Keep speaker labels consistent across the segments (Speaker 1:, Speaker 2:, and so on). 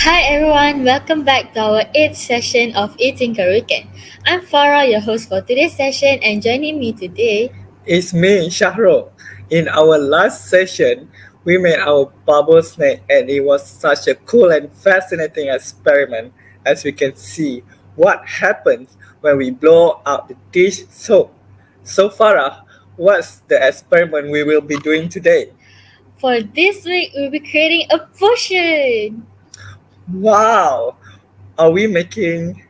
Speaker 1: Hi everyone, welcome back to our 8th session of Eating Weekend. I'm Farah, your host for today's session, and joining me today.
Speaker 2: It's me, Shahrukh. In our last session, we made our bubble snake and it was such a cool and fascinating experiment as we can see what happens when we blow out the dish soap. So Farah, what's the experiment we will be doing today?
Speaker 1: For this week, we'll be creating a potion.
Speaker 2: Wow! Are we making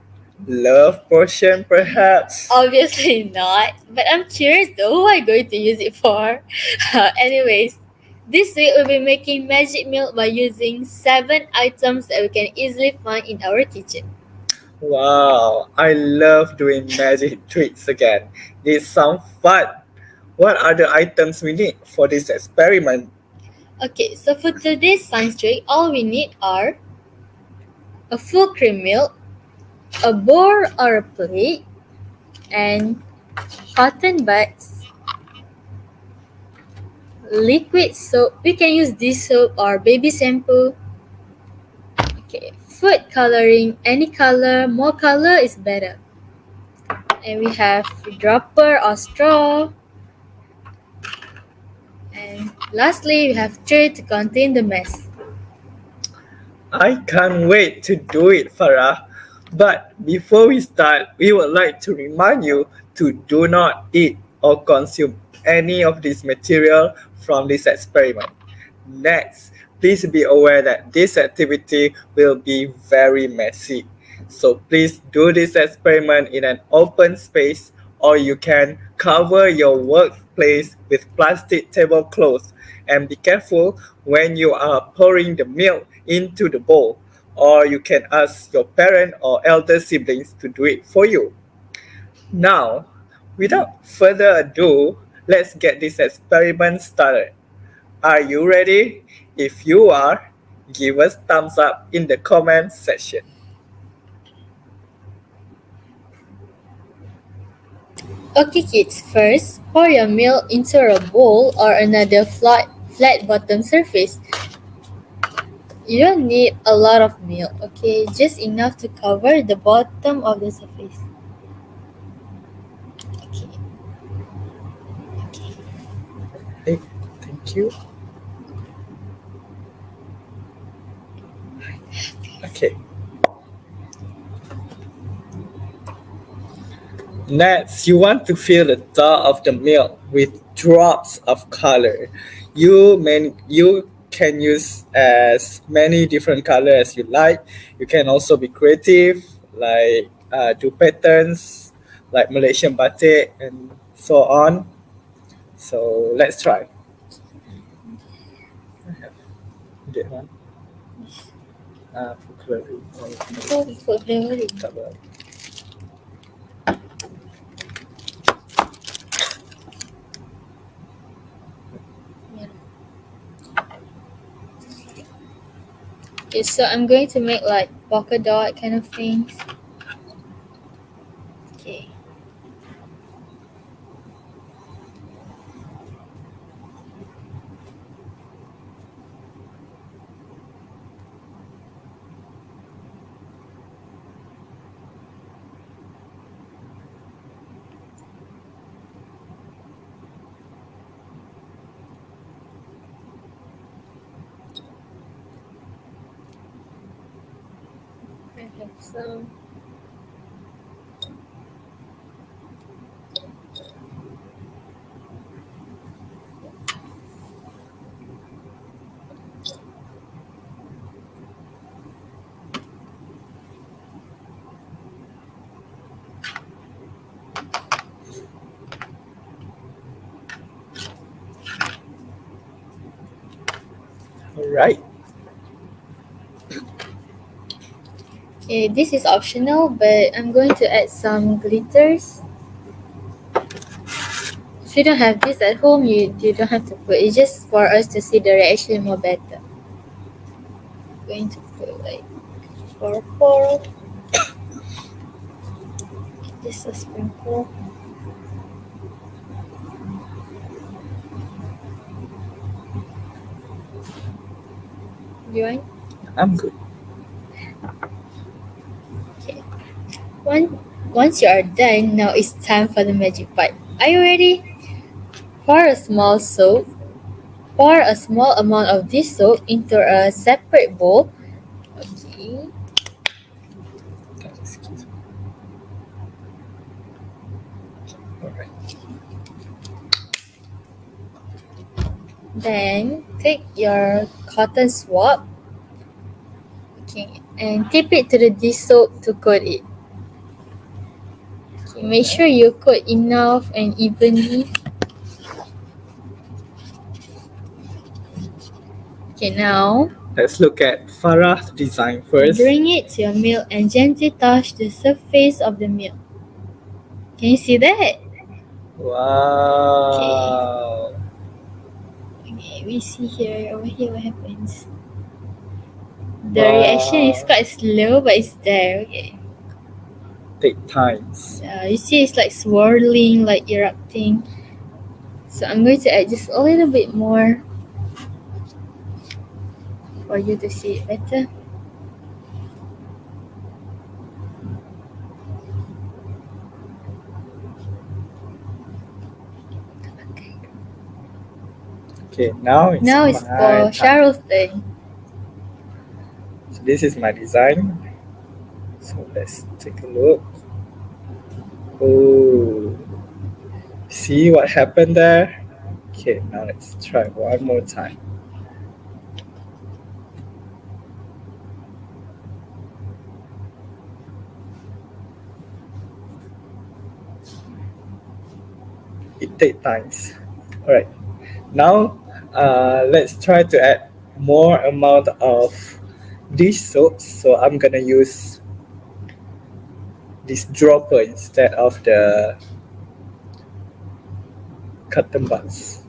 Speaker 2: love potion perhaps?
Speaker 1: Obviously not, but I'm curious though who I'm going to use it for. Anyways, this week we'll be making magic milk by using 7 items that we can easily find in our kitchen.
Speaker 2: Wow, I love doing magic tricks again. This sounds fun. What are the items we need for this experiment?
Speaker 1: Okay, so for today's science trick, all we need are a full cream milk, a bowl or a plate, and cotton buds, liquid soap. We can use this soap or baby shampoo. Okay, food coloring, any color, more color is better. And we have dropper or straw. And lastly, we have tray to contain the mess.
Speaker 2: I can't wait to do it, Farah. But before we start, we would like to remind you to do not eat or consume any of this material from this experiment. Next, please be aware that this activity will be very messy. So please do this experiment in an open space or you can cover your workplace with plastic tablecloths and be careful when you are pouring the milk into the bowl or you can ask your parent or elder siblings to do it for you. Now, without further ado, let's get this experiment started. Are you ready? If you are, give us thumbs up in the comment section.
Speaker 1: Okay kids, first pour your milk into a bowl or another flat bottom surface. You don't need a lot of milk, okay? Just enough to cover the bottom of the surface. Okay.
Speaker 2: Hey, thank you. Okay. Next, you want to fill the top of the milk with drops of color. You can use as many different colors as you like. You can also be creative, like do patterns, like Malaysian batik and so on. So let's try. Get one. For coloring.
Speaker 1: Oh, for flavoring.
Speaker 2: Tak apa.
Speaker 1: Yeah. Okay, so I'm going to make like polka dot kind of things. Okay. I have some.
Speaker 2: All right.
Speaker 1: Okay, this is optional, but I'm going to add some glitters. If you don't have this at home, you don't have to put. It's just for us to see the reaction more better. I'm going to put like purple. Just a sprinkle. Do you want?
Speaker 2: I'm good.
Speaker 1: One, once you are done, now it's time for the magic part. Are you ready? Pour a small soap. Pour a small amount of this soap into a separate bowl. Okay.
Speaker 2: Excuse me. Alright.
Speaker 1: Then take your cotton swab. Okay, and tip it to the dish soap to coat it. Okay, make sure you coat enough and evenly. Okay, now
Speaker 2: Let's look at Farah's design first.
Speaker 1: bring it to your milk and gently touch the surface of the milk. Can you see that?
Speaker 2: Wow.
Speaker 1: Okay, we see here, over here what happens. The
Speaker 2: Wow.
Speaker 1: reaction is quite slow, but it's there. Okay.
Speaker 2: Take times.
Speaker 1: You see it's like swirling, like erupting. So I'm going to add just a little bit more for you to see it better.
Speaker 2: Okay, now it's
Speaker 1: Now it's
Speaker 2: my
Speaker 1: for
Speaker 2: time.
Speaker 1: Cheryl's turn.
Speaker 2: So this is my design. So let's take a look. Oh, see what happened there? Okay, now let's try one more time. It takes times. Alright, now let's try to add more amount of dish soap. So I'm gonna use this dropper instead of the cotton buds.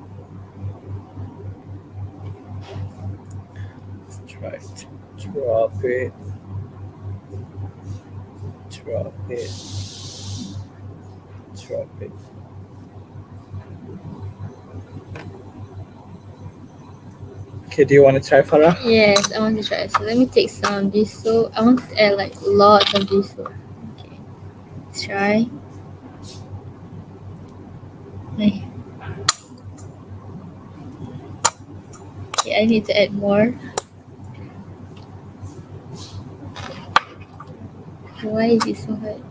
Speaker 2: Let's try to drop it, drop it, drop it. Okay, do you want to try, Farah?
Speaker 1: Yes, I want to try. So let me take some of this soap. I want to add like lots of this soap. Okay, let's try. Okay, I need to add more. Why is it so hard?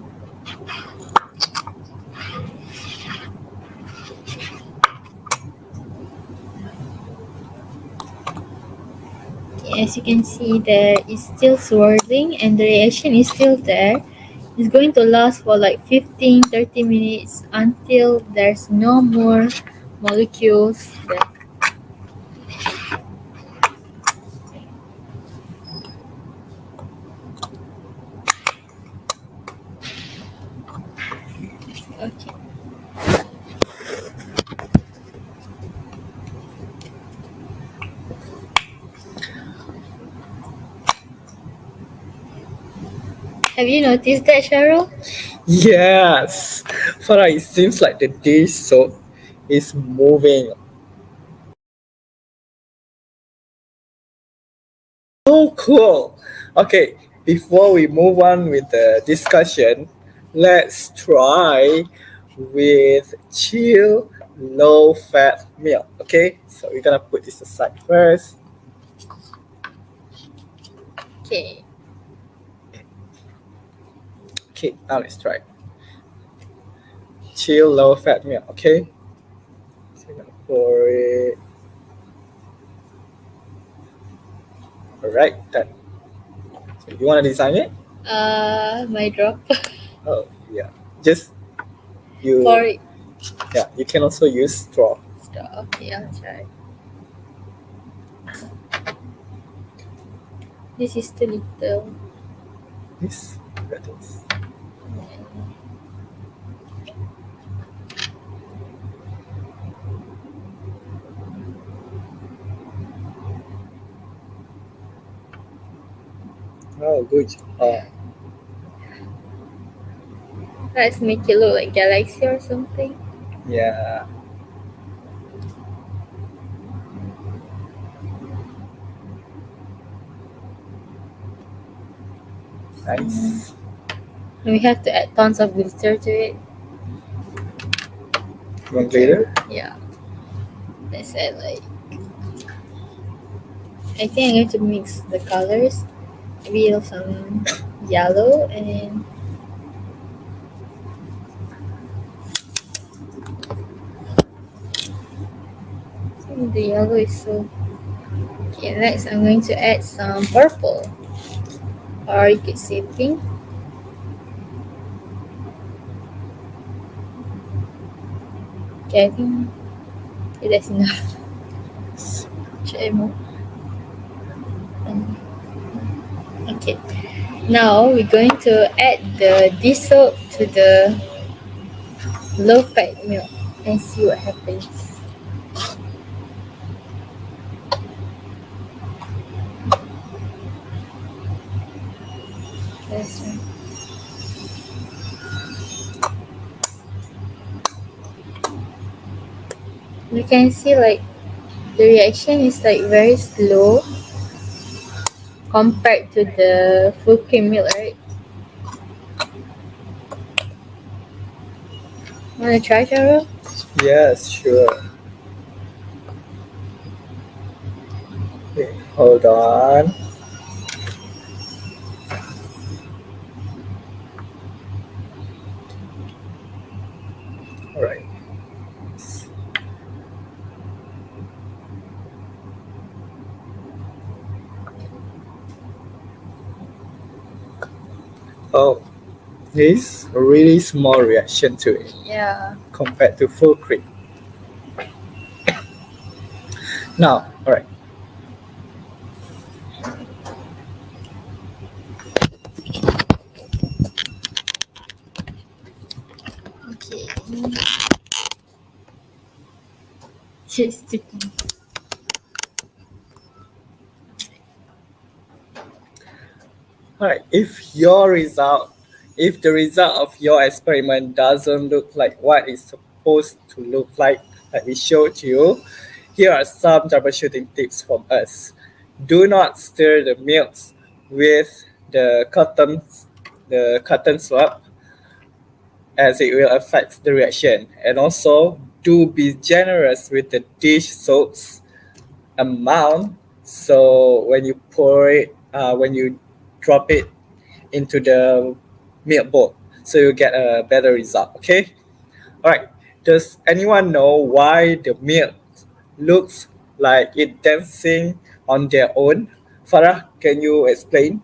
Speaker 1: Okay, as you can see, there is still swirling and the reaction is still there. It's going to last for like 15-30 minutes until there's no more molecules there. Okay. Have you noticed that, Cheryl?
Speaker 2: Yes, Farah, it seems like the dish soap is moving. So cool. Okay, before we move on with the discussion, let's try with chill low fat milk. Okay, so we're gonna put this aside first.
Speaker 1: Okay.
Speaker 2: Okay, now let's try chill low fat milk. Okay, so we're gonna pour it. All right, done. So you wanna design it?
Speaker 1: My drop.
Speaker 2: Oh yeah, just you.
Speaker 1: For
Speaker 2: Yeah, you can also use straw.
Speaker 1: okay, I'll try. This is too little.
Speaker 2: This, that is. Oh, good.
Speaker 1: Let's make it look like galaxy or something.
Speaker 2: Yeah. Nice.
Speaker 1: We have to add tons of glitter to it.
Speaker 2: One glitter.
Speaker 1: Yeah. Let's add like. I think I'm going to mix the colors. Maybe some yellow and. The yellow is so. Okay, next I'm going to add some purple. Or you could say pink. Okay, I think that's enough. Should I more? Okay. Now we're going to add the dish soap to the low fat milk and see what happens. That's right. You can see like the reaction is like very slow compared to the full cream milk, right? Wanna try, Charo?
Speaker 2: Yes, sure. Okay, hold on. All right. Oh, this a really small reaction to it
Speaker 1: Yeah.
Speaker 2: compared to full cream. Now, all right.
Speaker 1: Okay. Just sticking.
Speaker 2: All right. If the result of your experiment doesn't look like what it's supposed to look like we showed you, here are some troubleshooting tips from us. Do not stir the milks with the cotton swab as it will affect the reaction. And also, do be generous with the dish soaps amount. So when you drop it into the milk bowl, so you get a better result. Okay. All right. Does anyone know why the milk looks like it dancing on their own? Farah, can you explain?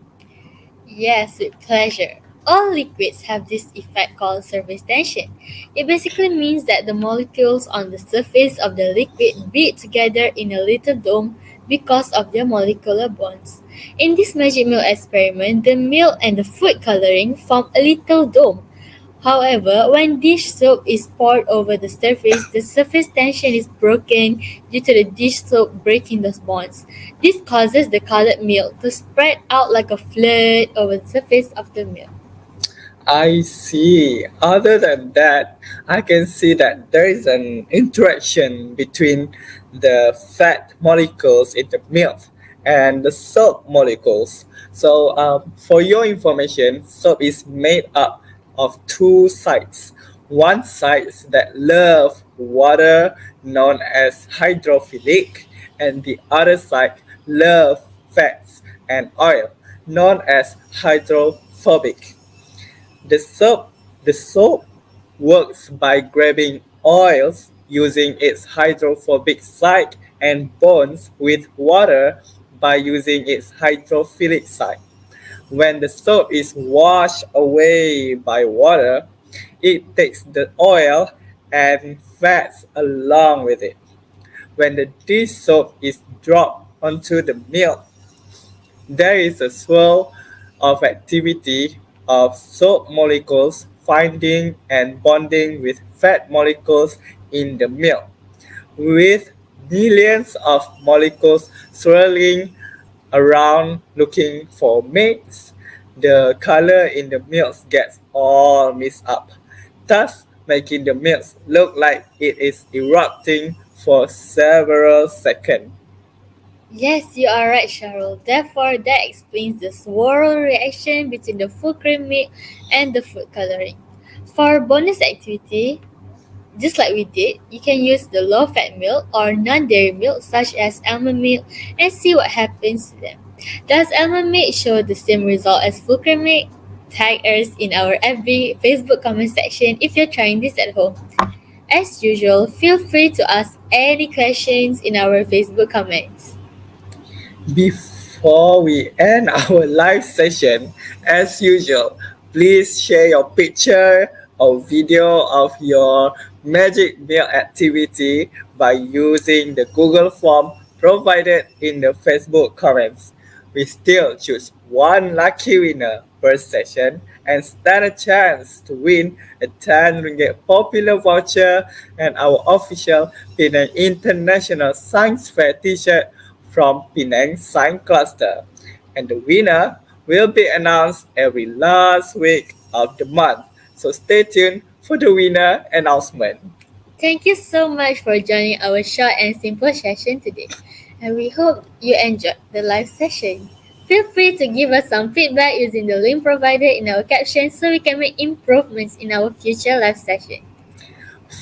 Speaker 1: Yes, with pleasure. All liquids have this effect called surface tension. It basically means that the molecules on the surface of the liquid beat together in a little dome because of their molecular bonds. In this magic milk experiment, the milk and the food coloring form a little dome. However, when dish soap is poured over the surface tension is broken due to the dish soap breaking those bonds. This causes the colored milk to spread out like a flood over the surface of the milk.
Speaker 2: I see. Other than that, I can see that there is an interaction between the fat molecules in the milk and the soap molecules. So, for your information, soap is made up of two sides. One side that love water, known as hydrophilic, and the other side love fats and oil, known as hydrophobic. The soap, the soap works by grabbing oils using its hydrophobic side and bonds with water by using its hydrophilic side. When the soap is washed away by water, it takes the oil and fats along with it. When the dish soap is dropped onto the milk, there is a swirl of activity of soap molecules finding and bonding with fat molecules in the milk. With millions of molecules swirling around looking for mates, the color in the milk gets all mixed up, thus making the milk look like it is erupting for several seconds.
Speaker 1: Yes, you are right, Cheryl. Therefore, that explains the swirl reaction between the full cream milk and the food coloring. For bonus activity, just like we did, you can use the low-fat milk or non-dairy milk such as almond milk and see what happens to them. Does almond milk show the same result as full cream milk? Tag us in our FB, Facebook comment section if you're trying this at home. As usual, feel free to ask any questions in our Facebook comments.
Speaker 2: Before we end our live session, as usual, please share your picture or video of your magic meal activity by using the Google form provided in the Facebook comments. We still choose one lucky winner per session and stand a chance to win a 10 ringgit popular voucher and our official Penang International Science Fair t-shirt from Penang Science Cluster. And the winner will be announced every last week of the month. So stay tuned for the winner announcement.
Speaker 1: Thank you so much for joining our short and simple session today. And we hope you enjoyed the live session. Feel free to give us some feedback using the link provided in our caption so we can make improvements in our future live session.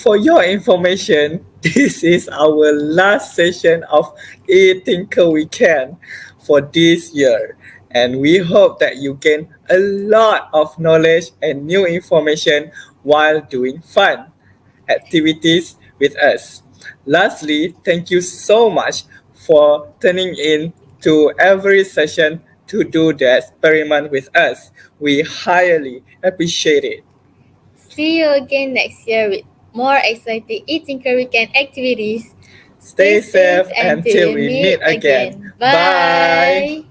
Speaker 2: For your information, this is our last session of E-Tinker Weekend for this year. And we hope that you gain a lot of knowledge and new information while doing fun activities with us. Lastly, thank you so much for tuning in to every session to do the experiment with us. We highly appreciate it.
Speaker 1: See you again next year with more exciting E-Tinker Weekend activities.
Speaker 2: Stay safe until we meet again. Bye.